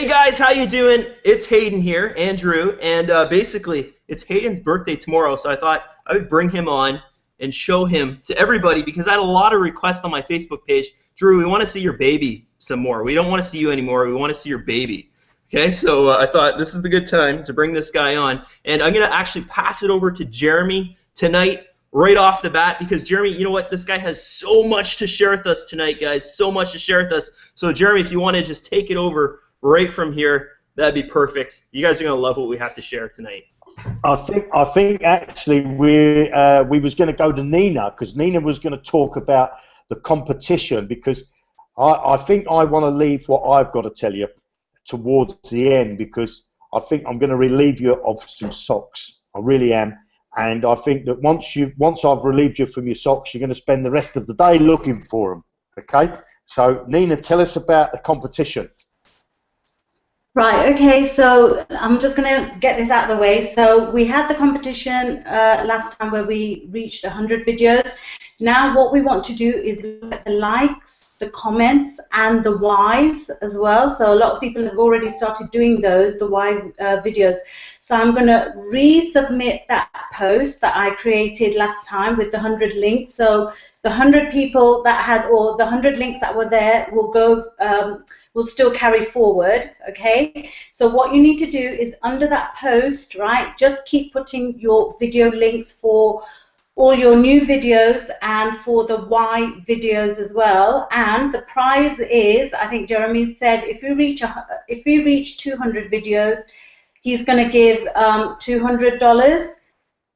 Hey guys, how you doing? It's Hayden here, Andrew, and basically it's Hayden's birthday tomorrow, so I thought I would bring him on and show him to everybody because I had a lot of requests on my Facebook page. Drew, we want to see your baby some more. We don't want to see you anymore. We want to see your baby. Okay, so I thought this is the good time to bring this guy on, and I'm going to actually pass it over to Jeremy tonight right off the bat because Jeremy, you know what? This guy has so much to share with us tonight, guys, so much to share with us. So Jeremy, if you want to just take it over right from here, that'd be perfect. You guys are gonna love what we have to share tonight. I think actually we was going to go to Nina because Nina was going to talk about the competition because I think I want to leave what I've got to tell you towards the end because I think I'm going to relieve you of some socks. I really am, and I think that once I've relieved you from your socks, you're going to spend the rest of the day looking for them. Okay, so Nina, tell us about the competition. Right, okay, so I'm just going to get this out of the way. So we had the competition last time where we reached 100 videos. Now what we want to do is look at the likes, the comments, and the whys as well. So a lot of people have already started doing those, the why videos. So I'm going to resubmit that post that I created last time with the 100 links. So the 100 people that had, or the 100 links that were there will go, will still carry forward, okay? So what you need to do is under that post, right, just keep putting your video links for all your new videos and for the why videos as well. And the prize is, I think Jeremy said, if you reach 200 videos, he's going to give $200.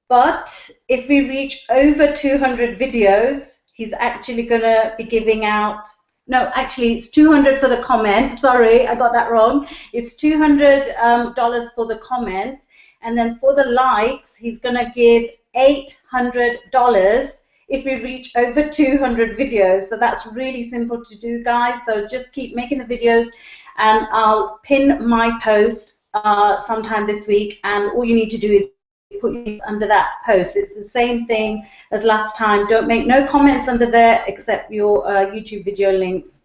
But if we reach over 200 videos, he's actually going to be giving out, no, actually it's 200 for the comments. Sorry, I got that wrong. It's $200 for the comments, and then for the likes, he's going to give $800 if we reach over 200 videos. So that's really simple to do, guys. So just keep making the videos, and I'll pin my post sometime this week. And all you need to do is put it under that post. It's the same thing as last time. Don't make no comments under there except your YouTube video links,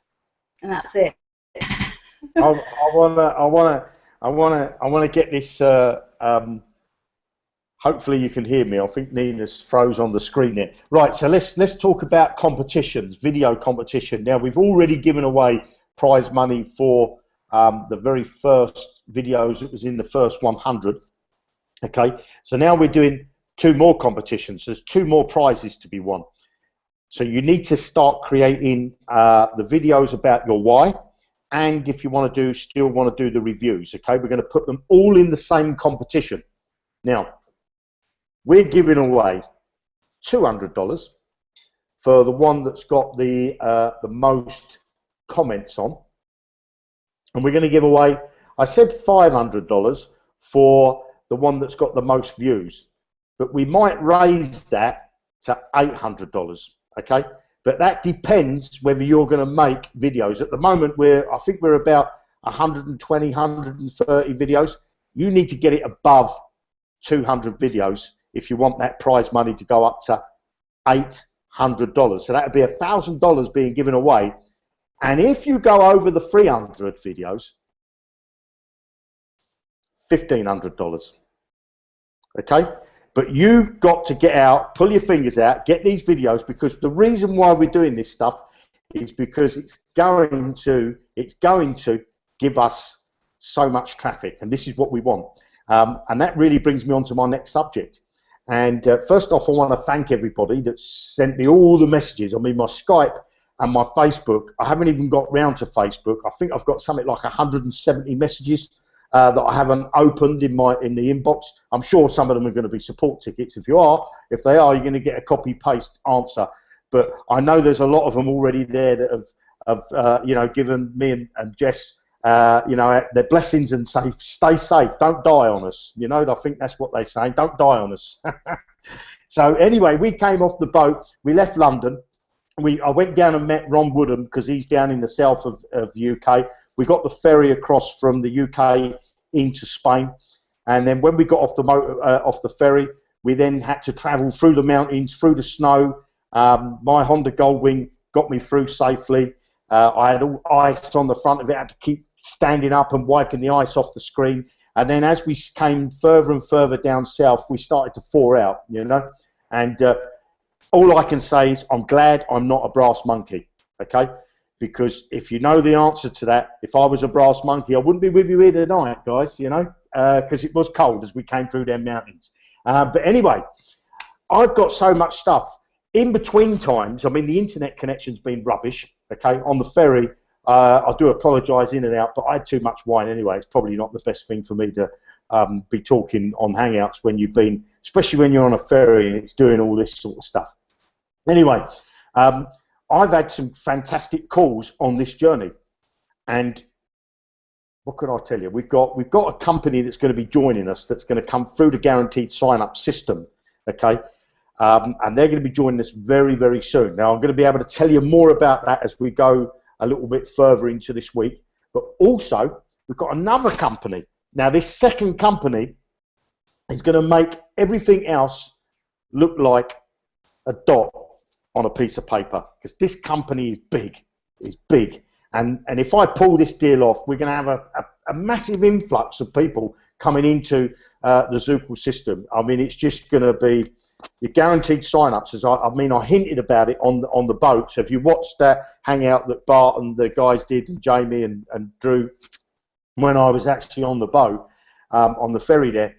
and that's it. I wanna get this. Hopefully you can hear me. I think Nina's froze on the screen there. Right. So let's talk about competitions, video competition. Now we've already given away prize money for the very first videos. It was in the first 100. Okay, so now we're doing 2 more competitions. There's 2 more prizes to be won. So you need to start creating the videos about your why, and if you still want to do the reviews. Okay, we're going to put them all in the same competition. Now, we're giving away $200 for the one that's got the most comments on, and we're going to give away, I said $500 for the one that's got the most views, but we might raise that to $800, okay? But that depends whether you're going to make videos. At the moment, I think we're about 120, 130 videos. You need to get it above 200 videos if you want that prize money to go up to $800. So that would be $1,000 being given away. And if you go over the 300 videos, $1,500. Okay, but you've got to get out, pull your fingers out, get these videos, because the reason why we're doing this stuff is because it's going to give us so much traffic, and this is what we want. And that really brings me on to my next subject. And first off, I want to thank everybody that sent me all the messages. I mean, my Skype and my Facebook. I haven't even got round to Facebook. I think I've got something like 170 messages that I haven't opened in the inbox. I'm sure some of them are going to be support tickets. If they are, you're going to get a copy-paste answer. But I know there's a lot of them already there that have given me and Jess their blessings and say, stay safe, don't die on us. I think that's what they say, don't die on us. So anyway, we came off the boat, we left London. I went down and met Ron Woodham because he's down in the south of the UK. We got the ferry across from the UK into Spain, and then when we got off the ferry, we then had to travel through the mountains, through the snow. My Honda Goldwing got me through safely. I had all ice on the front of it. I had to keep standing up and wiping the ice off the screen. And then as we came further and further down south, we started to thaw out, you know. And all I can say is I'm glad I'm not a brass monkey, okay? Because if you know the answer to that, if I was a brass monkey, I wouldn't be with you here tonight, guys, you know, because it was cold as we came through them mountains. But anyway, I've got so much stuff. In between times, I mean, the internet connection's been rubbish, okay? On the ferry, I do apologise in and out, but I had too much wine anyway. It's probably not the best thing for me to be talking on Hangouts when you've been, especially when you're on a ferry and it's doing all this sort of stuff. Anyway, I've had some fantastic calls on this journey, and what can I tell you? We've got a company that's going to be joining us that's going to come through the Guaranteed Sign-Up system, okay? And they're going to be joining us very, very soon. Now, I'm going to be able to tell you more about that as we go a little bit further into this week. But also, we've got another company. Now, this second company is going to make everything else look like a dot on a piece of paper, because this company is big. And if I pull this deal off, we're going to have a massive influx of people coming into the Zookle system. I mean, it's just going to be your guaranteed sign-ups. As I mean, I hinted about it on the boat. So if you watched that hangout that Bart and the guys did, and Jamie and Drew, when I was actually on the boat, on the ferry there,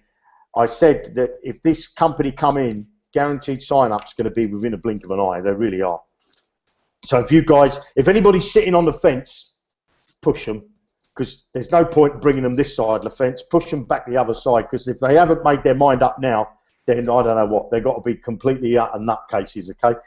I said that if this company come in, guaranteed sign-ups going to be within a blink of an eye. They really are. So if you guys, if anybody's sitting on the fence, push them, because there's no point bringing them this side of the fence. Push them back the other side, because if they haven't made their mind up now, then I don't know what. They've got to be completely utter nutcases, okay?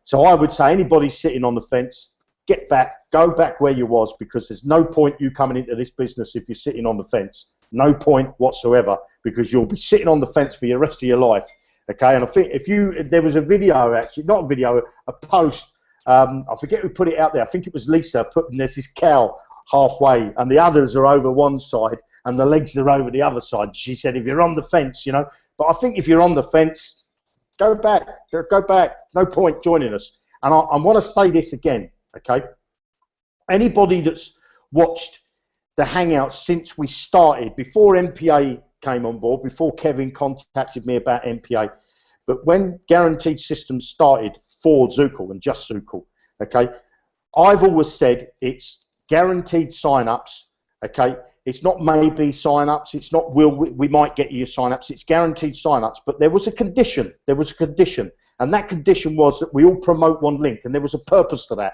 So I would say anybody sitting on the fence, get back, go back where you was, because there's no point you coming into this business if you're sitting on the fence. No point whatsoever, because you'll be sitting on the fence for the rest of your life, okay? And I think if there was a video, actually, not a video, a post, I forget who put it out there. I think it was Lisa putting there's this cow halfway, and the others are over one side, and the legs are over the other side. She said, if you're on the fence, you know. But I think if you're on the fence, go back. Go back. No point joining us. And I want to say this again, okay? Anybody that's watched the Hangout since we started, before MPA came on board, before Kevin contacted me about MPA, but when Guaranteed Systems started for Zookle and just Zookle, okay, I've always said it's guaranteed sign-ups, okay? It's not maybe sign-ups, it's not we might get you sign-ups, it's guaranteed sign-ups, but there was a condition, and that condition was that we all promote one link, and there was a purpose to that.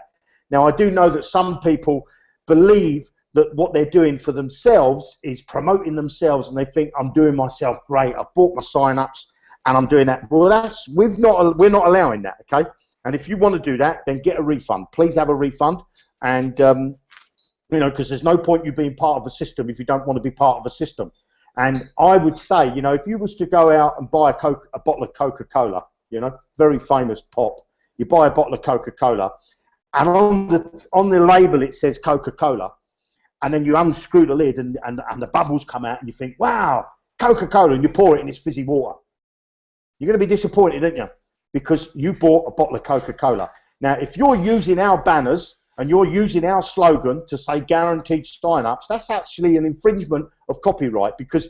Now, I do know that some people believe that what they're doing for themselves is promoting themselves, and they think, I'm doing myself great, I've bought my sign-ups, and I'm doing that. Well, we're not allowing that, okay? And if you want to do that, then get a refund. Please have a refund, and you know, because there's no point you being part of a system if you don't want to be part of a system. And I would say, you know, if you was to go out and buy a bottle of Coca-Cola, you know, very famous pop, you buy a bottle of Coca-Cola, and on the label it says Coca-Cola, and then you unscrew the lid and the bubbles come out, and you think, wow, Coca-Cola, and you pour it in this fizzy water. You're going to be disappointed, aren't you? Because you bought a bottle of Coca-Cola. Now, if you're using our banners and you're using our slogan to say guaranteed sign-ups, that's actually an infringement of copyright, because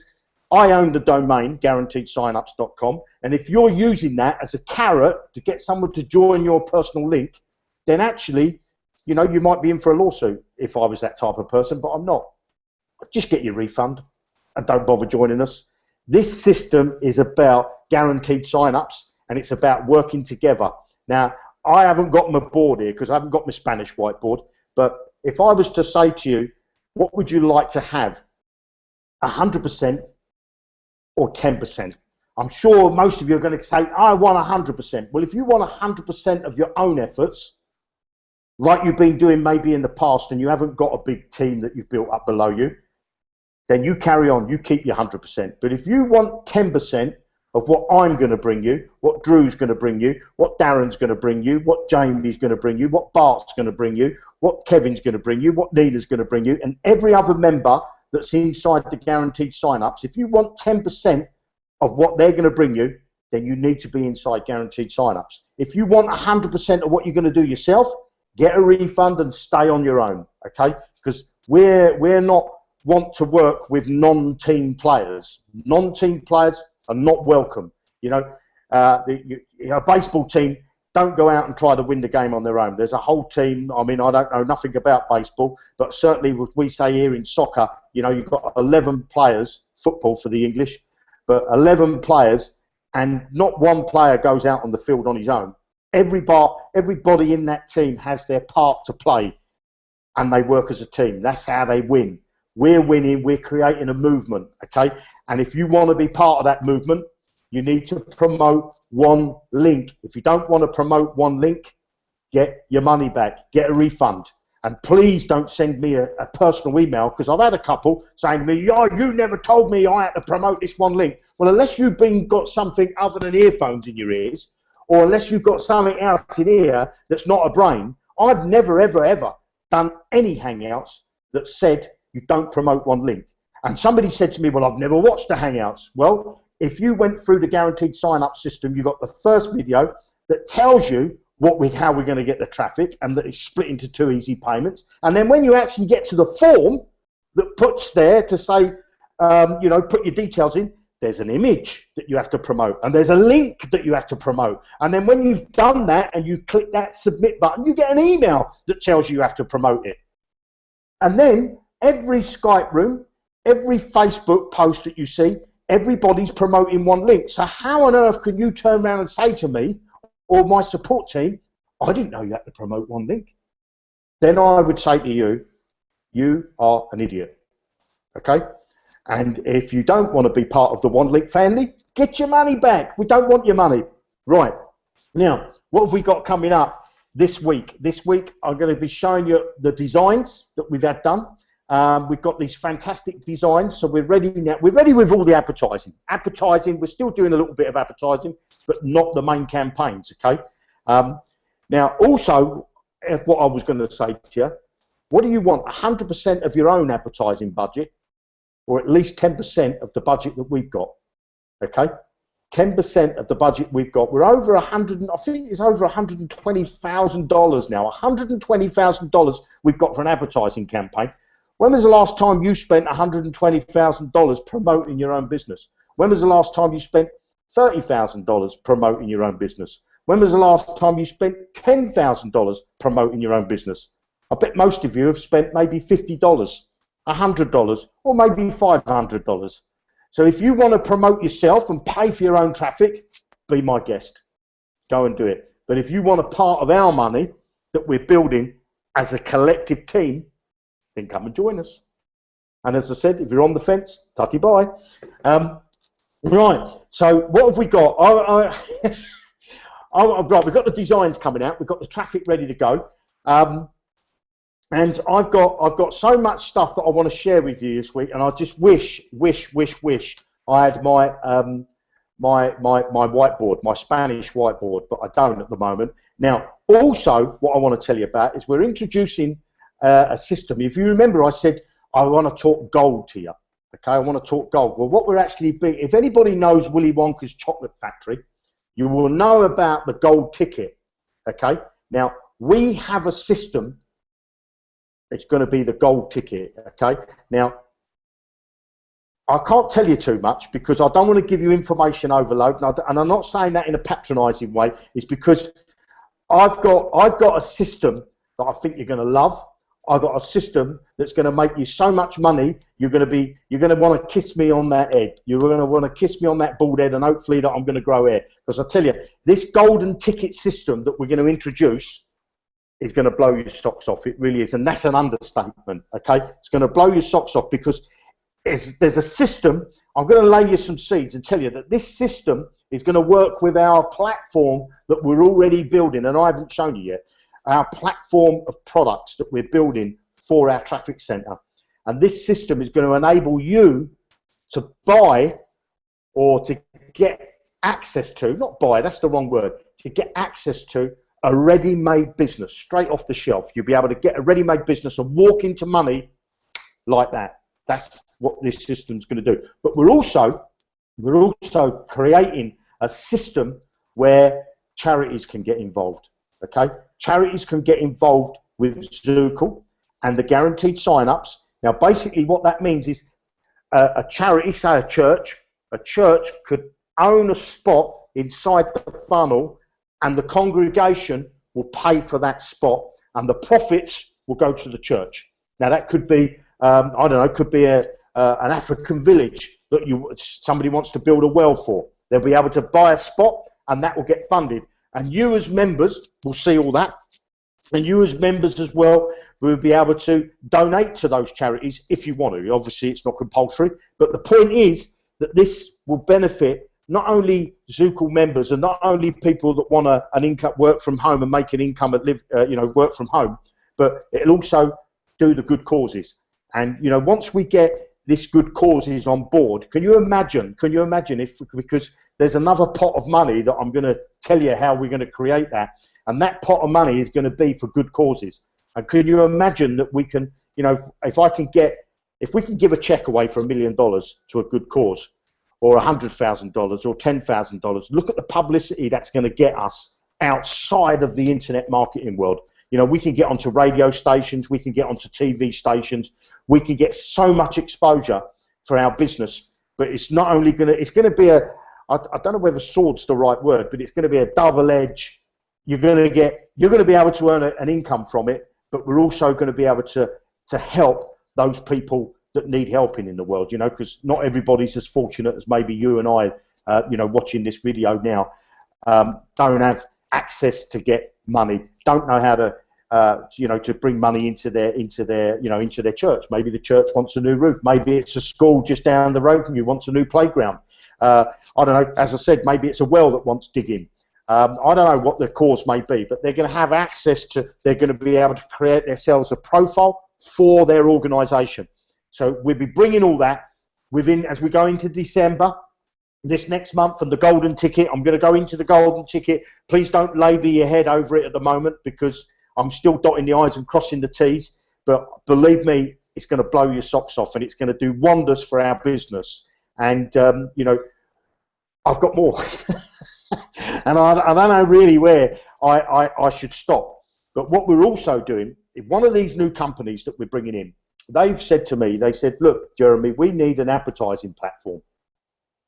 I own the domain guaranteedsignups.com, and if you're using that as a carrot to get someone to join your personal link, then actually, you know, you might be in for a lawsuit if I was that type of person, but I'm not. Just get your refund and don't bother joining us. This system is about guaranteed sign-ups, and it's about working together. Now, I haven't got my board here because I haven't got my Spanish whiteboard, but if I was to say to you, what would you like to have? 100% or 10%? I'm sure most of you are going to say, I want 100%. Well, if you want 100% of your own efforts, like you've been doing maybe in the past and you haven't got a big team that you've built up below you, then you carry on, you keep your 100%. But if you want 10%, of what I'm going to bring you, what Drew's going to bring you, what Darren's going to bring you, what Jamie's going to bring you, what Bart's going to bring you, what Kevin's going to bring you, what Nina's going to bring you, and every other member that's inside the guaranteed sign-ups, if you want 10% of what they're going to bring you, then you need to be inside guaranteed sign-ups. If you want 100% of what you're going to do yourself, get a refund and stay on your own, okay? Because we're not want to work with non-team players. Non-team players are not welcome. You know, a baseball team don't go out and try to win the game on their own. There's a whole team. I mean, I don't know nothing about baseball, but certainly what we say here in soccer, you know, you've got 11 players, football for the English, but 11 players, and not one player goes out on the field on his own. Everybody in that team has their part to play, and they work as a team. That's how they win. We're winning, we're creating a movement, okay? And if you want to be part of that movement, you need to promote one link. If you don't want to promote one link, get your money back, get a refund. And please don't send me a personal email, because I've had a couple saying to me, oh, you never told me I had to promote this one link. Well, unless you've got something other than earphones in your ears, or unless you've got something else in here that's not a brain, I've never, ever, ever done any Hangouts that said you don't promote one link. And somebody said to me, well, I've never watched the Hangouts. Well, if you went through the Guaranteed Sign-Up system, you got the first video that tells you how we're going to get the traffic, and that it's split into 2 easy payments. And then when you actually get to the form that puts there to say, you know, put your details in, there's an image that you have to promote, and there's a link that you have to promote. And then when you've done that and you click that submit button, you get an email that tells you have to promote it. And then every Skype room, every Facebook post that you see, everybody's promoting one link. So how on earth can you turn around and say to me or my support team, I didn't know you had to promote one link? Then I would say to you, you are an idiot, okay? And if you don't want to be part of the one link family, get your money back. We don't want your money. Right, now, what have we got coming up this week? This week, I'm going to be showing you the designs that we've had done. We've got these fantastic designs, so we're ready now. We're ready with all the advertising. We're still doing a little bit of advertising, but not the main campaigns, okay? Now, also, what I was going to say to you, what do you want, 100% of your own advertising budget, or at least 10% of the budget that we've got, okay? 10% of the budget we've got. We're over I think it's over $120,000 now. $120,000 we've got for an advertising campaign. When was the last time you spent $120,000 promoting your own business? When was the last time you spent $30,000 promoting your own business? When was the last time you spent $10,000 promoting your own business? I bet most of you have spent maybe $50, $100, or maybe $500. So if you want to promote yourself and pay for your own traffic, be my guest. Go and do it. But if you want a part of our money that we're building as a collective team, then come and join us. And as I said, if you're on the fence, tutty bye. Right, so what have we got? Right, we've got the designs coming out. We've got the traffic ready to go. And I've got so much stuff that I want to share with you this week, and I just wish I had my my whiteboard, my Spanish whiteboard, but I don't at the moment. Now, also, what I want to tell you about is we're introducing a system. If you remember, I said I want to talk gold to you. Okay, I want to talk gold. Well, what we're actually being, if anybody knows Willy Wonka's chocolate factory, you will know about the gold ticket. Okay, now we have a system. It's going to be the gold ticket. Okay, now I can't tell you too much because I don't want to give you information overload, and I'm not saying that in a patronising way. It's because I've got a system that I think you're going to love. I've got a system that's going to make you so much money. You're going to want to kiss me on that head. You're going to want to kiss me on that bald head, and hopefully that I'm going to grow hair. Because I tell you, this golden ticket system that we're going to introduce is going to blow your socks off. It really is, and that's an understatement. Okay, it's going to blow your socks off because there's a system. I'm going to lay you some seeds and tell you that this system is going to work with our platform that we're already building, and I haven't shown you yet. Our platform of products that we're building for our traffic center. And this system is going to enable you to buy or to get access to, not buy, that's the wrong word, to get access to a ready-made business straight off the shelf. You'll be able to get a ready-made business and walk into money like that. That's what this system's going to do. But we're also creating a system where charities can get involved. Okay, charities can get involved with Zookle and the guaranteed sign-ups. Now, basically, what that means is a charity, say a church could own a spot inside the funnel, and the congregation will pay for that spot, and the profits will go to the church. Now, that could be, I don't know, it could be an African village that somebody wants to build a well for. They'll be able to buy a spot, and that will get funded. And you as members will see all that. And you as members as well will be able to donate to those charities if you want to. Obviously, it's not compulsory. But the point is that this will benefit not only Zookle members and not only people that want an income, work from home and make an income and live, work from home, but it'll also do the good causes. And, once we get this good causes on board, can you imagine if, because there's another pot of money that I'm going to tell you how we're going to create that, and that pot of money is going to be for good causes. And can you imagine that we can, if we can give a check away for $1 million to a good cause, or $100,000 or $10,000, look at the publicity that's going to get us outside of the internet marketing world. We can get onto radio stations, we can get onto TV stations, we can get so much exposure for our business. But it's not only it's going to be I don't know whether sword's the right word, but it's going to be a double edge. You're going to be able to earn an income from it, but we're also going to be able to help those people that need helping in the world, because not everybody's as fortunate as maybe you and I, watching this video now, don't have access to get money, don't know how to bring money into their church. Maybe the church wants a new roof. Maybe it's a school just down the road from you wants a new playground. I don't know. As I said, maybe it's a well that wants digging. I don't know what the cause may be, but they're going to have access to. They're going to be able to create themselves a profile for their organisation. So we'll be bringing all that as we go into December, this next month, and the golden ticket. I'm going to go into the golden ticket. Please don't labour your head over it at the moment, because I'm still dotting the I's and crossing the T's. But believe me, it's going to blow your socks off, and it's going to do wonders for our business. And I've got more, and I don't know really where I should stop. But what we're also doing, one of these new companies that we're bringing in, they've said to me, they said, look, Jeremy, we need an advertising platform.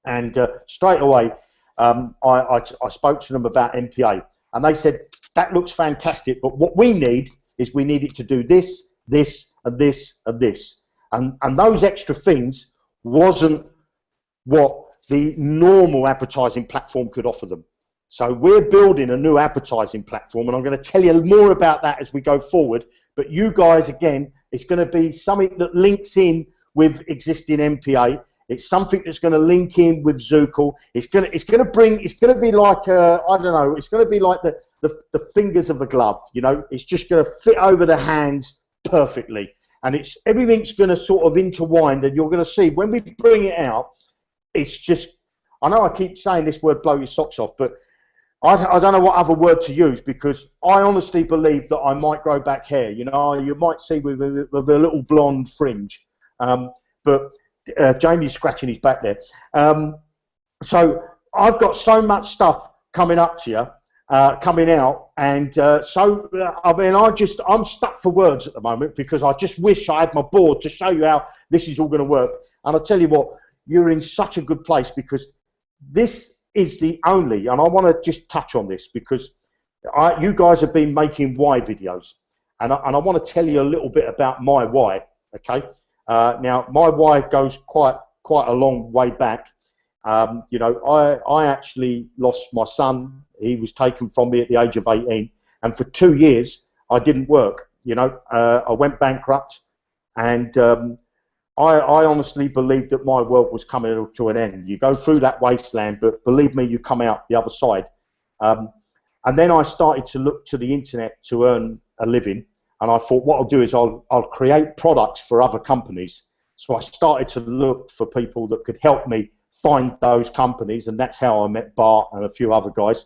And straight away, I spoke to them about MPA, and they said, that looks fantastic, but what we need is we need it to do this, this, and this, and this. And those extra things wasn't what the normal advertising platform could offer them. So we're building a new advertising platform, and I'm going to tell you more about that as we go forward. But you guys, again, it's going to be something that links in with existing MPA. It's something that's going to link in with Zookle. It's going to be like I don't know. It's going to be like the fingers of a glove. It's just going to fit over the hands perfectly, and everything's going to sort of intertwine. And you're going to see when we bring it out. It's just, I know I keep saying this word, blow your socks off, but I don't know what other word to use, because I honestly believe that I might grow back hair. You might see with a little blonde fringe, but Jamie's scratching his back there. So I've got so much stuff coming up to you, coming out, and I'm stuck for words at the moment, because I just wish I had my board to show you how this is all going to work. And I'll tell you what, you're in such a good place, because this is the only, and I want to just touch on this, because you guys have been making why videos, and I want to tell you a little bit about my why. Okay, now my why goes quite a long way back. I actually lost my son. He was taken from me at the age of 18, and for 2 years I didn't work. I went bankrupt, and I honestly believed that my world was coming to an end. You go through that wasteland, but believe me, you come out the other side. And then I started to look to the internet to earn a living, and I thought, what I'll do is I'll create products for other companies. So I started to look for people that could help me find those companies, and that's how I met Bart and a few other guys.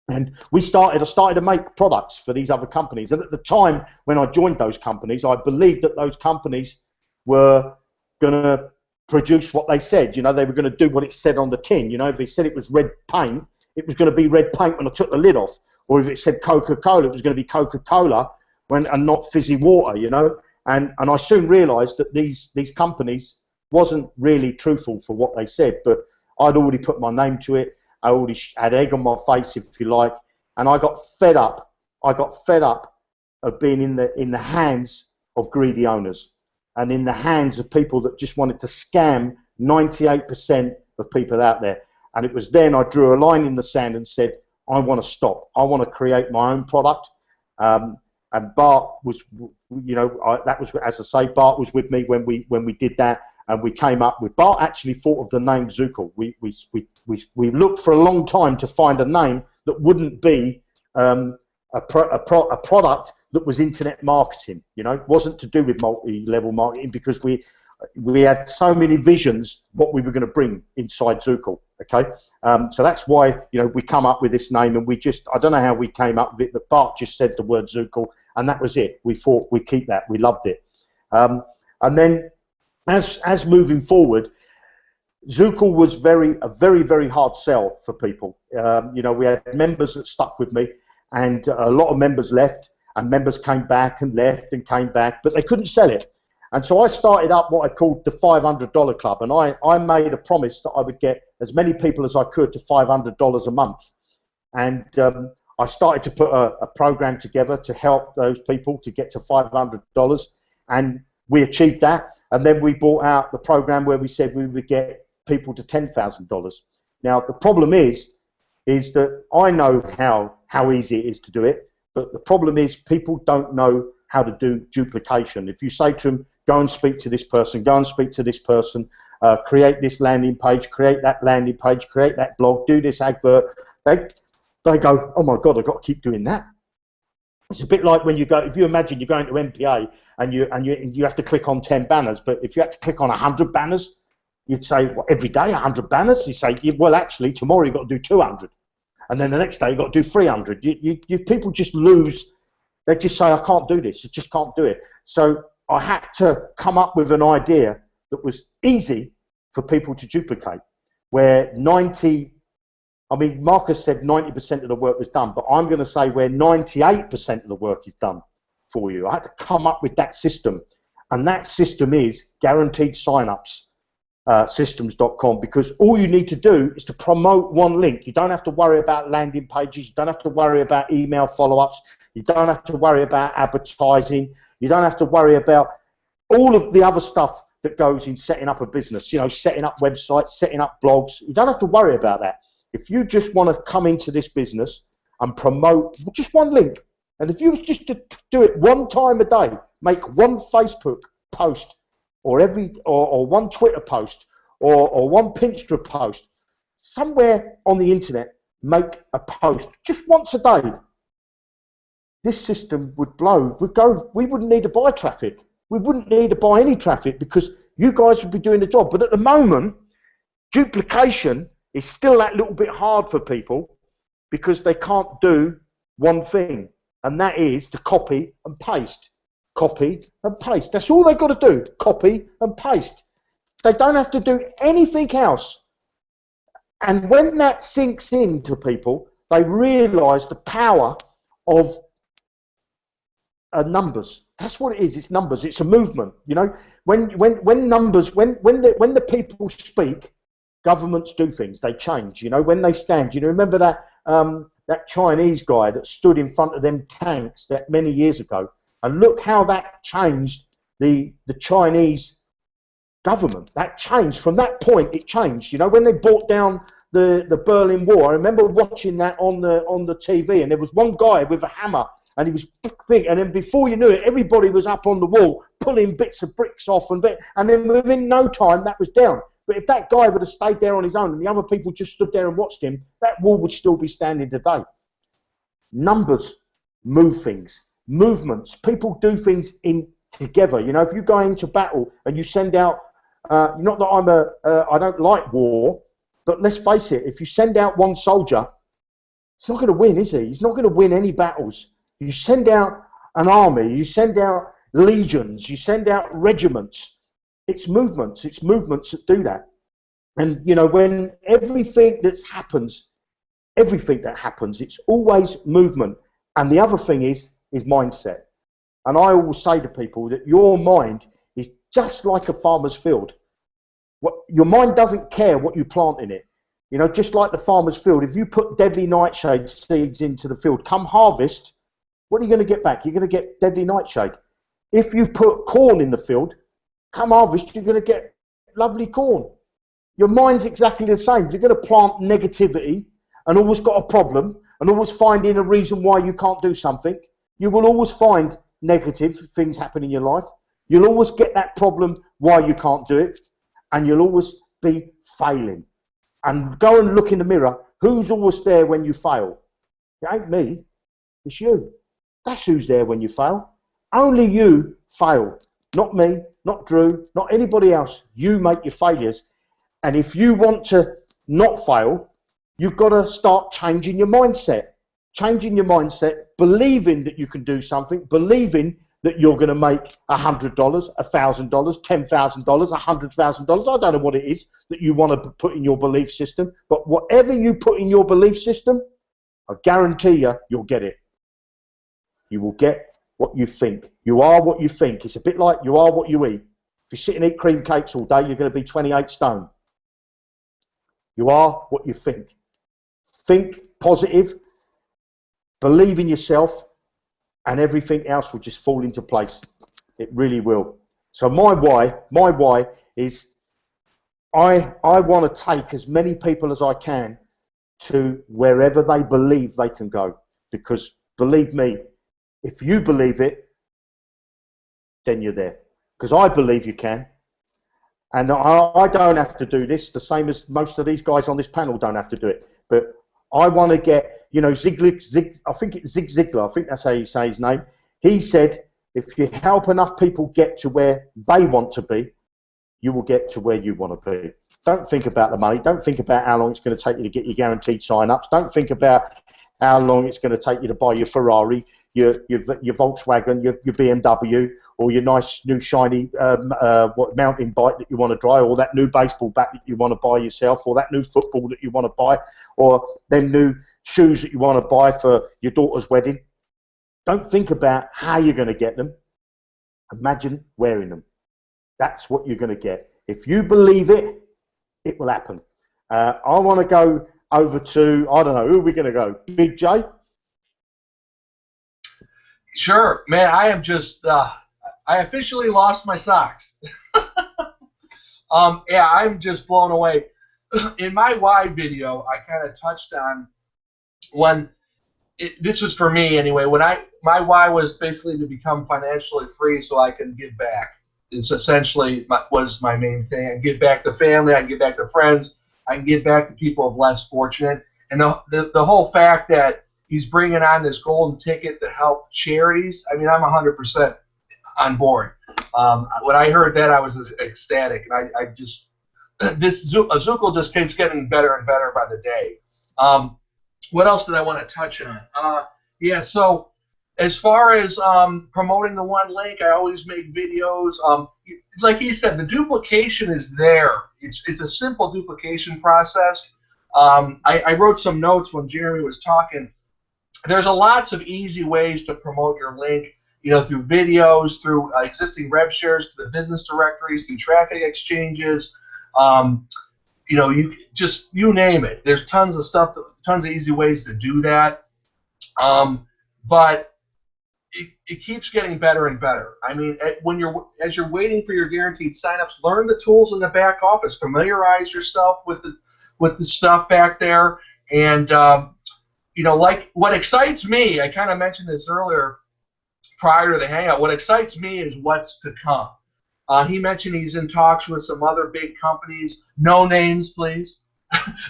And I started to make products for these other companies. And at the time when I joined those companies, I believed that those companies were going to produce what they said. They were going to do what it said on the tin. If they said it was red paint, it was going to be red paint when I took the lid off, or if it said Coca-Cola, it was going to be Coca-Cola and not fizzy water, you know. And I soon realised that these companies wasn't really truthful for what they said, but I'd already put my name to it. I already had egg on my face, if you like, and I got fed up. I got fed up of being in the hands of greedy owners and in the hands of people that just wanted to scam 98% of people out there. And it was then I drew a line in the sand and said, I want to stop. I want to create my own product. And Bart was, you know, that was, as I say, Bart was with me when we did that, and we came up with. Bart actually thought of the name Zookle. We looked for a long time to find a name that wouldn't be a product that was internet marketing. You know, it wasn't to do with multi-level marketing, because we had so many visions what we were going to bring inside Zookle. Okay, so that's why, you know, we come up with this name, and we just, I don't know how we came up with it, but Bart just said the word Zookle, and that was it. We thought we'd keep that. We loved it. And then as moving forward, Zookle was a very hard sell for people. You know, we had members that stuck with me, and a lot of members left, and members came back and left and came back, but they couldn't sell it. And so I started up what I called the $500 Club, and I made a promise that I would get as many people as I could to $500 a month. And I started to put a program together to help those people to get to $500, and we achieved that. And then we brought out the program where we said we would get people to $10,000. Now the problem is that I know how easy it is to do it, but the problem is people don't know how to do duplication. If you say to them, go and speak to this person, go and speak to this person, create this landing page, create that landing page, create that blog, do this advert, they go, oh my God, I've got to keep doing that. It's a bit like when you go, if you imagine you're going to MPA and you have to click on 10 banners, but if you had to click on 100 banners, you'd say, well, every day 100 banners? You say, well, actually, tomorrow you've got to do 200. And then the next day you've got to do 300. People just lose. They just say, I can't do this. I just can't do it. So I had to come up with an idea that was easy for people to duplicate, where Marcus said 90% of the work was done, but I'm going to say where 98% of the work is done for you. I had to come up with that system, and that system is Guaranteed Signups. Systems.com, because all you need to do is to promote one link. You don't have to worry about landing pages, you don't have to worry about email follow-ups, you don't have to worry about advertising, you don't have to worry about all of the other stuff that goes in setting up a business, you know, setting up websites, setting up blogs. You don't have to worry about that. If you just want to come into this business and promote just one link, and if you was just to do it one time a day, make one Facebook post or one Twitter post or one Pinterest post, somewhere on the internet, make a post just once a day, this system would blow. We wouldn't need to buy traffic. We wouldn't need to buy any traffic, because you guys would be doing the job. But at the moment, duplication is still that little bit hard for people, because they can't do one thing, and that is to copy and paste. Copy and paste. That's all they've got to do. Copy and paste. They don't have to do anything else. And when that sinks into people, they realise the power of numbers. That's what it is. It's numbers. It's a movement. You know, when the people speak, governments do things. They change. You know, when they stand. You know, remember that Chinese guy that stood in front of them tanks that many years ago. And look how that changed the Chinese government. That changed. From that point, it changed. You know, when they brought down the Berlin Wall, I remember watching that on the TV, and there was one guy with a hammer, and he was big, and then before you knew it, everybody was up on the wall pulling bits of bricks off, and then within no time, that was down. But if that guy would have stayed there on his own, and the other people just stood there and watched him, that wall would still be standing today. Numbers move things. Movements. People do things together. You know, if you go into battle and you send out, not that I don't like war, but let's face it, if you send out one soldier, he's not going to win, is he? He's not going to win any battles. You send out an army, you send out legions, you send out regiments. It's movements that do that. And, you know, when everything that happens everything that happens, it's always movement. And the other thing is mindset. And I always say to people that your mind is just like a farmer's field. Your mind doesn't care what you plant in it. You know, just like the farmer's field, if you put deadly nightshade seeds into the field, come harvest, what are you going to get back? You're going to get deadly nightshade. If you put corn in the field, come harvest, you're going to get lovely corn. Your mind's exactly the same. If you're going to plant negativity and always got a problem and always finding a reason why you can't do something, you will always find negative things happen in your life. You'll always get that problem why you can't do it, and you'll always be failing. And go and look in the mirror. Who's always there when you fail? It ain't me. It's you. That's who's there when you fail. Only you fail. Not me, not Drew, not anybody else. You make your failures. And if you want to not fail, you've got to start changing your mindset. Changing your mindset, believing that you can do something, believing that you're going to make $100, $1,000, $10,000, $100,000. I don't know what it is that you want to put in your belief system, but whatever you put in your belief system, I guarantee you, you'll get it. You will get what you think. You are what you think. It's a bit like you are what you eat. If you sit and eat cream cakes all day, you're going to be 28 stone. You are what you think. Think positive, believe in yourself, and everything else will just fall into place. It really will. So my why is I want to take as many people as I can to wherever they believe they can go. Because believe me, if you believe it, then you're there. Because I believe you can. And I don't have to do this, the same as most of these guys on this panel don't have to do it. But I want to get, you know, I think it's Zig Ziglar, I think that's how you say his name. He said, if you help enough people get to where they want to be, you will get to where you want to be. Don't think about the money. Don't think about how long it's going to take you to get your guaranteed sign-ups. Don't think about how long it's going to take you to buy your Ferrari, your Volkswagen, your BMW, or your nice new shiny mountain bike that you want to drive, or that new baseball bat that you want to buy yourself, or that new football that you want to buy, or them new shoes that you want to buy for your daughter's wedding. Don't think about how you're going to get them. Imagine wearing them. That's what you're going to get. If you believe it, it will happen. I want to go over to, I don't know, who are we going to go? Big J? Sure, man. I am just, I officially lost my socks. Yeah, I'm just blown away. In my why video, I kind of touched on this was for me anyway. My why was basically to become financially free so I can give back. It's essentially was my main thing. I give back to family, I give back to friends, I can give back to people less fortunate. And the whole fact that he's bringing on this golden ticket to help charities, I mean, I'm 100% on board. When I heard that, I was ecstatic. And I just, Azuko just keeps getting better and better by the day. What else did I want to touch on? Yeah, so as far as promoting the one link, I always make videos. Like he said, the duplication is there. It's a simple duplication process. I wrote some notes when Jeremy was talking. There's lots of easy ways to promote your link, you know, through videos, through existing rev shares, through the business directories, through traffic exchanges. You know, you name it. There's tons of stuff, tons of easy ways to do that. But it keeps getting better and better. I mean, as you're waiting for your guaranteed signups, learn the tools in the back office. Familiarize yourself with the stuff back there, and you know, like what excites me. I kind of mentioned this earlier, prior to the hangout. What excites me is what's to come. He mentioned he's in talks with some other big companies. No names, please.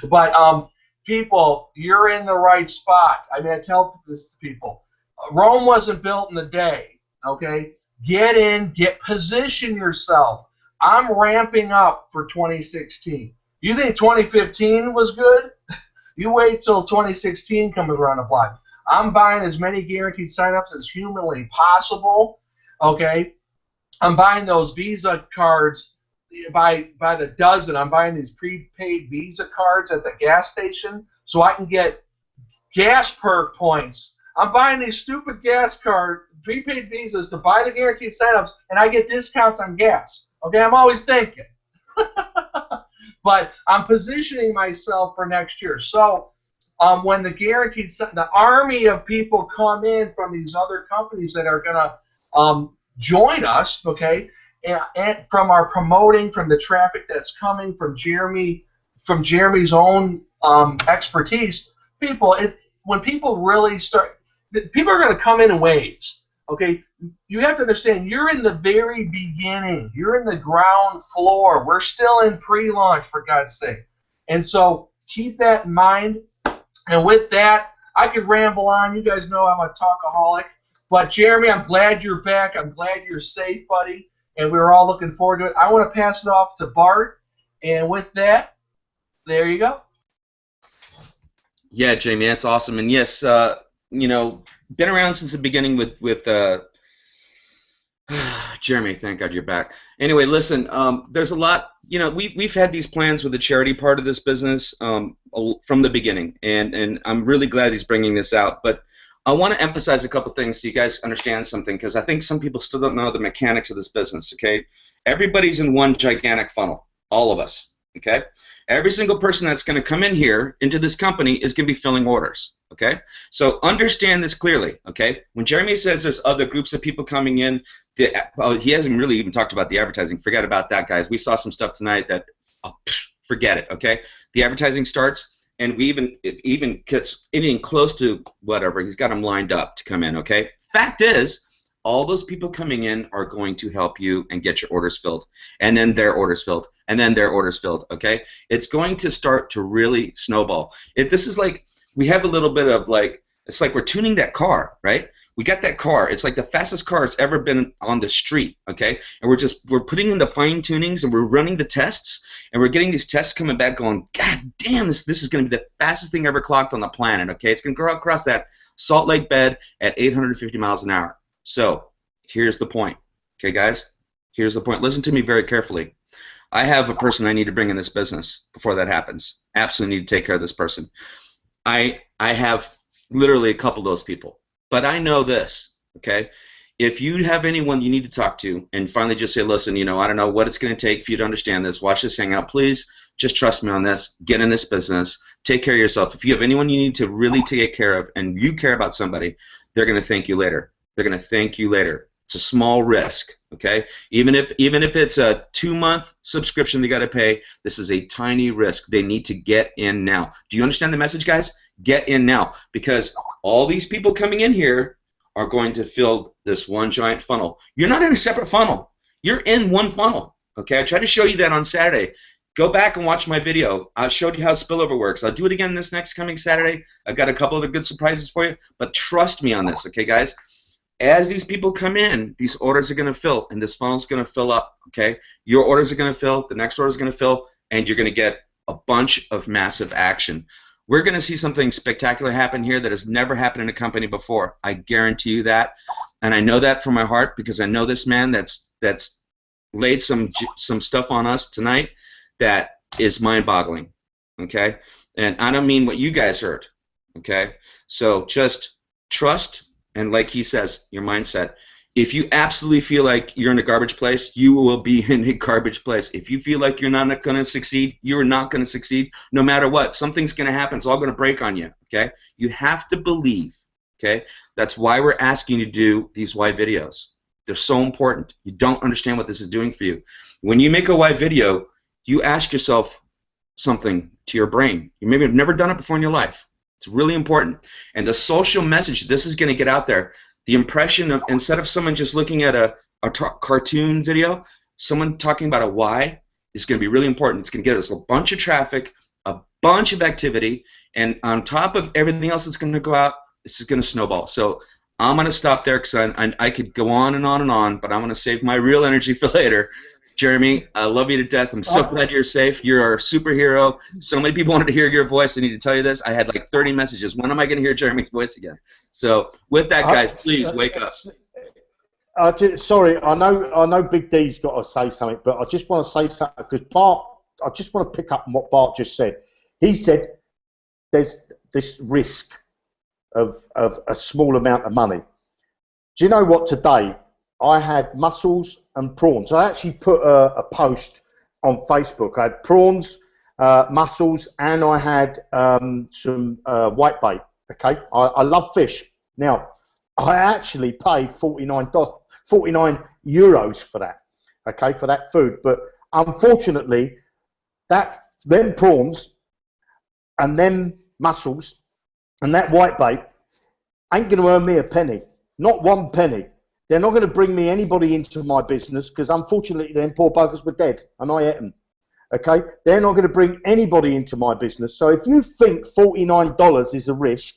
But people, you're in the right spot. I mean, I tell this to people. Rome wasn't built in a day, okay? Get in, position yourself. I'm ramping up for 2016. You think 2015 was good? You wait till 2016 comes around the block. I'm buying as many guaranteed signups as humanly possible, okay? I'm buying those Visa cards by the dozen. I'm buying these prepaid Visa cards at the gas station so I can get gas perk points. I'm buying these stupid gas card prepaid visas to buy the guaranteed signups, and I get discounts on gas. Okay, I'm always thinking. But I'm positioning myself for next year. So when the army of people come in from these other companies that are going to join us, okay, and from our promoting, from the traffic that's coming from Jeremy's own expertise, when people really start, people are going to come in waves. Okay, you have to understand, you're in the very beginning. You're in the ground floor. We're still in pre-launch, for God's sake. And so keep that in mind. And with that, I could ramble on. You guys know I'm a talkaholic. But Jeremy, I'm glad you're back. I'm glad you're safe, buddy. And we're all looking forward to it. I want to pass it off to Bart. And with that, there you go. Yeah, Jamie, that's awesome. And yes, you know, been around since the beginning with Jeremy. Thank God you're back. Anyway, listen, there's a lot. You know, we've had these plans with the charity part of this business from the beginning, and I'm really glad he's bringing this out. But I want to emphasize a couple things so you guys understand something, because I think some people still don't know the mechanics of this business. Okay, everybody's in one gigantic funnel, all of us. Okay, every single person that's going to come in here into this company is going to be filling orders. Okay, so understand this clearly. Okay, when Jeremy says there's other groups of people coming in, he hasn't really even talked about the advertising. Forget about that, guys. We saw some stuff tonight that forget it. Okay, the advertising starts, and if even gets anything close to whatever, he's got them lined up to come in. Okay, fact is, all those people coming in are going to help you and get your orders filled, and then their orders filled, and then their orders filled. Okay, it's going to start to really snowball. This is like, we have a little bit of like, it's like we're tuning that car, right? We got that car. It's like the fastest car it's ever been on the street, okay? And we're putting in the fine tunings, and we're running the tests, and we're getting these tests coming back going, God damn, this is going to be the fastest thing ever clocked on the planet, okay? It's going to go across that Salt Lake bed at 850 miles an hour. So here's the point, okay, guys? Here's the point. Listen to me very carefully. I have a person I need to bring in this business before that happens. Absolutely need to take care of this person. I have literally a couple of those people. But I know this, okay? If you have anyone you need to talk to and finally just say, listen, you know, I don't know what it's going to take for you to understand this. Watch this Hangout. Please just trust me on this. Get in this business. Take care of yourself. If you have anyone you need to really take care of and you care about somebody, they're going to thank you later. They're going to thank you later. It's a small risk, okay? Even if it's a 2-month subscription they got to pay, this is a tiny risk. They need to get in now. Do you understand the message, guys? Get in now, because all these people coming in here are going to fill this one giant funnel. You're not in a separate funnel. You're in one funnel, okay? I tried to show you that on Saturday. Go back and watch my video. I showed you how spillover works. I'll do it again this next coming Saturday. I've got a couple of good surprises for you, but trust me on this, okay, guys? As these people come in, these orders are going to fill, and this funnel is going to fill up, okay? Your orders are going to fill, the next order is going to fill, and you're going to get a bunch of massive action. We're going to see something spectacular happen here that has never happened in a company before. I guarantee you that, and I know that from my heart because I know this man that's laid some stuff on us tonight that is mind-boggling, okay? And I don't mean what you guys heard, okay? So just trust. And like he says, your mindset. If you absolutely feel like you're in a garbage place, you will be in a garbage place. If you feel like you're not going to succeed, you're not going to succeed no matter what. Something's going to happen. It's all going to break on you, okay? You have to believe, okay? That's why we're asking you to do these why videos. They're so important. You don't understand what this is doing for you. When you make a why video, you ask yourself something to your brain. You maybe have never done it before in your life. It's really important. And the social message this is going to get out there, the impression of, instead of someone just looking at a cartoon video, someone talking about a why is going to be really important. It's going to get us a bunch of traffic, a bunch of activity, and on top of everything else that's going to go out, this is going to snowball. So I'm going to stop there because I could go on and on and on, but I'm going to save my real energy for later. Jeremy, I love you to death. I'm so glad you're safe. You're a superhero. So many people wanted to hear your voice. I need to tell you this. I had like 30 messages. When am I going to hear Jeremy's voice again? So with that, guys, please wake up. Sorry, I know Big D's got to say something, but I just want to say something because Bart, I just want to pick up on what Bart just said. He said, there's this risk of a small amount of money. Do you know what? Today I had mussels and prawns. I actually put a post on Facebook. I had prawns, mussels, and I had some whitebait. Okay, I love fish. Now, I actually paid 49 euros for that. Okay, for that food. But unfortunately, them prawns and them mussels and that whitebait ain't going to earn me a penny. Not one penny. They're not going to bring me anybody into my business because unfortunately them poor buggers were dead and I ate them. Okay? They're not going to bring anybody into my business. So if you think $49 is a risk,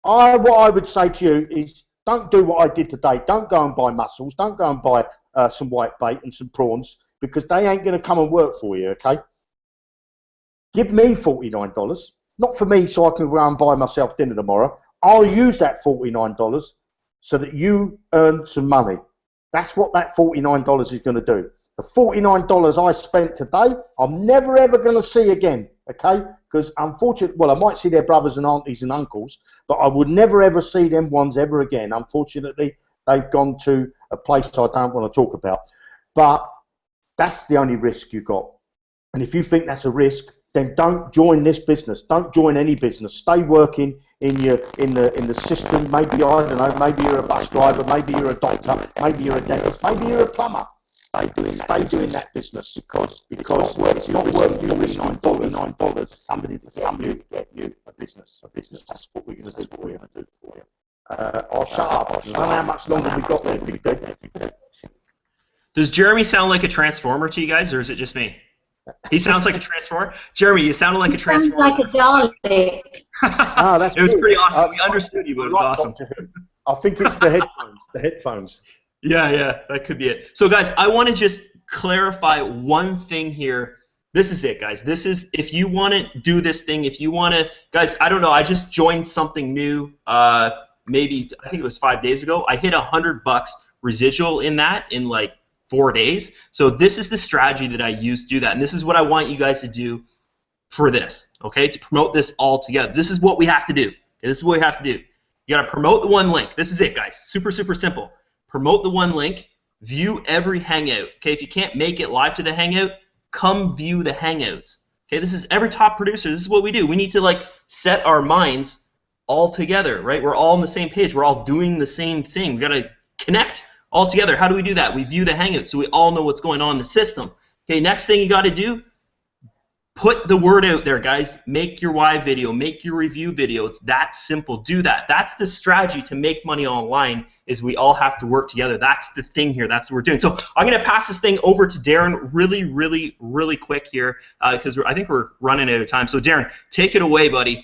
what I would say to you is don't do what I did today. Don't go and buy mussels. Don't go and buy some whitebait and some prawns because they ain't going to come and work for you, okay? Give me $49. Not for me so I can go and buy myself dinner tomorrow. I'll use that $49 so that you earn some money. That's what that $49 is going to do. The $49 I spent today, I'm never ever going to see again, okay? Because unfortunately, well, I might see their brothers and aunties and uncles, but I would never ever see them ones ever again. Unfortunately, they've gone to a place I don't want to talk about. But that's the only risk you've got. And if you think that's a risk, then don't join this business. Don't join any business. Stay working in the system. Maybe, I don't know, maybe you're a bus driver, maybe you're a doctor, maybe you're a dentist, maybe you're a plumber. Stay doing that business because it's not worth you $49. Somebody to get you a business. That's what we're going to do for you. I'll shut up. I don't know how much longer we've got there. Does Jeremy sound like a transformer to you guys, or is it just me? He sounds like a transformer. Jeremy, you sounded like a transformer. Sounds like a Dalek. Oh, that's it was good. pretty awesome. We understood you, but it was awesome. I think it's the headphones. The headphones. Yeah, that could be it. So, guys, I want to just clarify one thing here. This is it, guys. This is, if you want to do this thing, if you want to, guys, I don't know, I just joined something new, maybe, I think it was 5 days ago. I hit $100 residual in that in like 4 days. So this is the strategy that I use to do that. And this is what I want you guys to do for this, okay, to promote this all together. This is what we have to do. Okay? This is what we have to do. You got to promote the one link. This is it, guys. Super, super simple. Promote the one link. View every Hangout. Okay, if you can't make it live to the Hangout, come view the Hangouts. Okay, this is every top producer. This is what we do. We need to like set our minds all together, right? We're all on the same page. We're all doing the same thing. We got to connect all together. How do we do that? We view the Hangout so we all know what's going on in the system. Okay, next thing you got to do, put the word out there, guys. Make your why video. Make your review video. It's that simple. Do that. That's the strategy to make money online, is we all have to work together. That's the thing here. That's what we're doing. So I'm going to pass this thing over to Darren really, really, really quick here because I think we're running out of time. So Darren, take it away, buddy.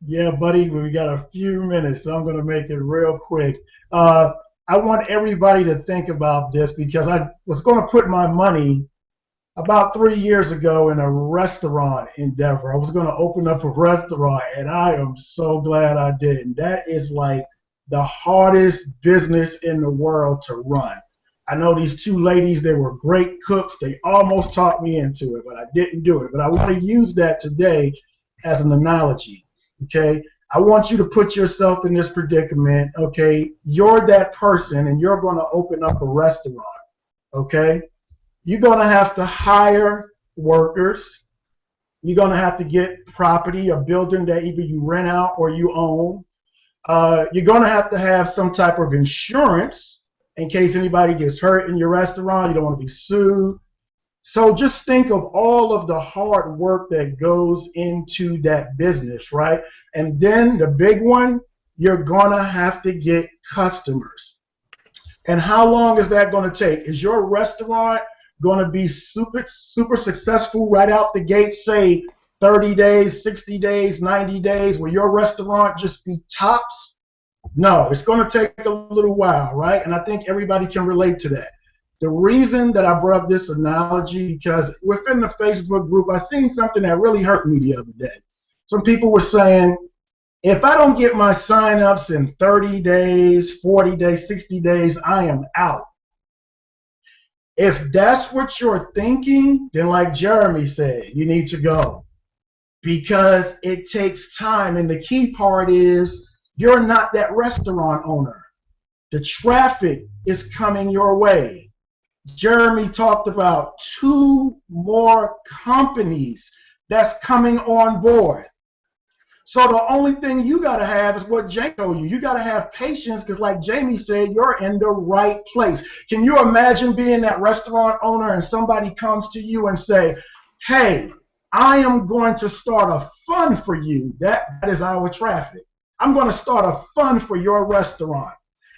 Yeah, buddy. We got a few minutes, so I'm going to make it real quick. I want everybody to think about this because I was going to put my money about 3 years ago in a restaurant endeavor. I was going to open up a restaurant, and I am so glad I didn't. That is like the hardest business in the world to run. I know these two ladies, they were great cooks. They almost talked me into it, but I didn't do it. But I want to use that today as an analogy, okay? I want you to put yourself in this predicament, okay? You're that person, and you're going to open up a restaurant, okay? You're going to have to hire workers. You're going to have to get property, a building that either you rent out or you own. You're going to have some type of insurance in case anybody gets hurt in your restaurant. You don't want to be sued. So just think of all of the hard work that goes into that business, right? And then the big one, you're going to have to get customers. And how long is that going to take? Is your restaurant going to be super successful right out the gate, say 30 days, 60 days, 90 days, will your restaurant just be tops? No, it's going to take a little while, right? And I think everybody can relate to that. The reason that I brought up this analogy, because within the Facebook group, I seen something that really hurt me the other day. Some people were saying, if I don't get my signups in 30 days, 40 days, 60 days, I am out. If that's what you're thinking, then like Jeremy said, you need to go. because it takes time. And the key part is you're not that restaurant owner. The traffic is coming your way. Jeremy talked about 2 more companies that's coming on board. So the only thing you got to have is what Jamie told you. You got to have patience because like Jamie said, you're in the right place. Can you imagine being that restaurant owner and somebody comes to you and say, hey, I am going to start a fund for you. That is our traffic. I'm going to start a fund for your restaurant.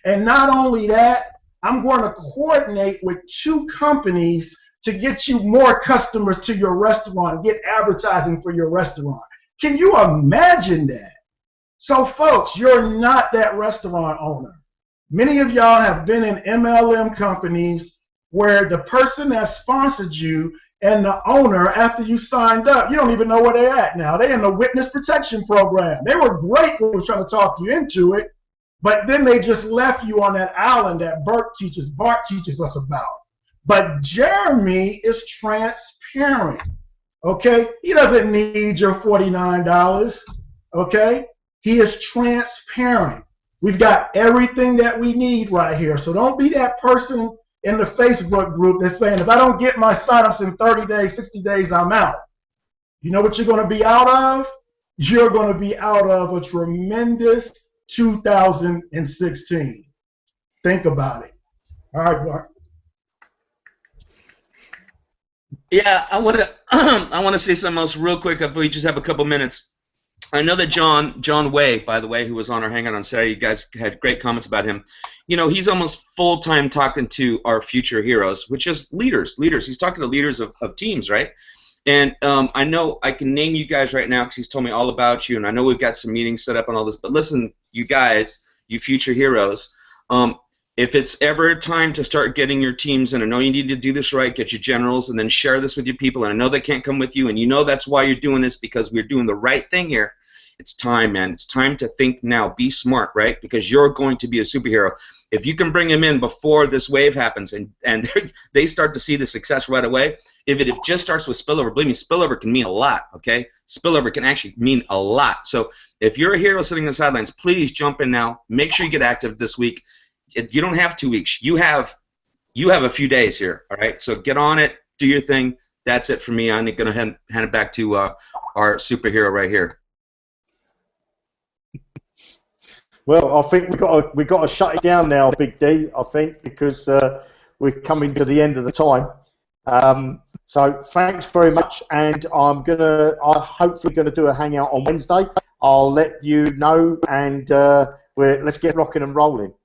And not only that, I'm going to coordinate with 2 companies to get you more customers to your restaurant and get advertising for your restaurant. Can you imagine that? So folks, you're not that restaurant owner. Many of y'all have been in MLM companies where the person that sponsored you and the owner, after you signed up, you don't even know where they're at now. They're in the witness protection program. They were great when we were trying to talk you into it, but then they just left you on that island that Bart teaches us about. But Jeremy is transparent. Okay, he doesn't need your $49. Okay, he is transparent. We've got everything that we need right here. So don't be that person in the Facebook group that's saying, if I don't get my signups in 30 days, 60 days, I'm out. You know what you're going to be out of? You're going to be out of a tremendous 2016. Think about it. All right, Bart. Yeah, I want to say something else real quick if we just have a couple minutes. I know that John Way, by the way, who was on our Hangout on Saturday, you guys had great comments about him. You know, he's almost full-time talking to our future heroes, which is leaders. He's talking to leaders of teams, right? And I know I can name you guys right now because he's told me all about you, and I know we've got some meetings set up and all this. But listen, you guys, you future heroes, if it's ever time to start getting your teams in, I know you need to do this right, get your generals, and then share this with your people. And I know they can't come with you, and you know that's why you're doing this, because we're doing the right thing here. It's time, man. It's time to think now. Be smart, right? Because you're going to be a superhero. If you can bring them in before this wave happens and they start to see the success right away, if it just starts with spillover, believe me, spillover can mean a lot, okay? Spillover can actually mean a lot. So if you're a hero sitting on the sidelines, please jump in now. Make sure you get active this week. You don't have 2 weeks. You have a few days here, all right? So get on it. Do your thing. That's it for me. I'm going to hand it back to our superhero right here. Well, I think we got to shut it down now, Big D. I think because we're coming to the end of the time. So thanks very much, and I'm hopefully gonna do a hangout on Wednesday. I'll let you know, and let's get rocking and rolling.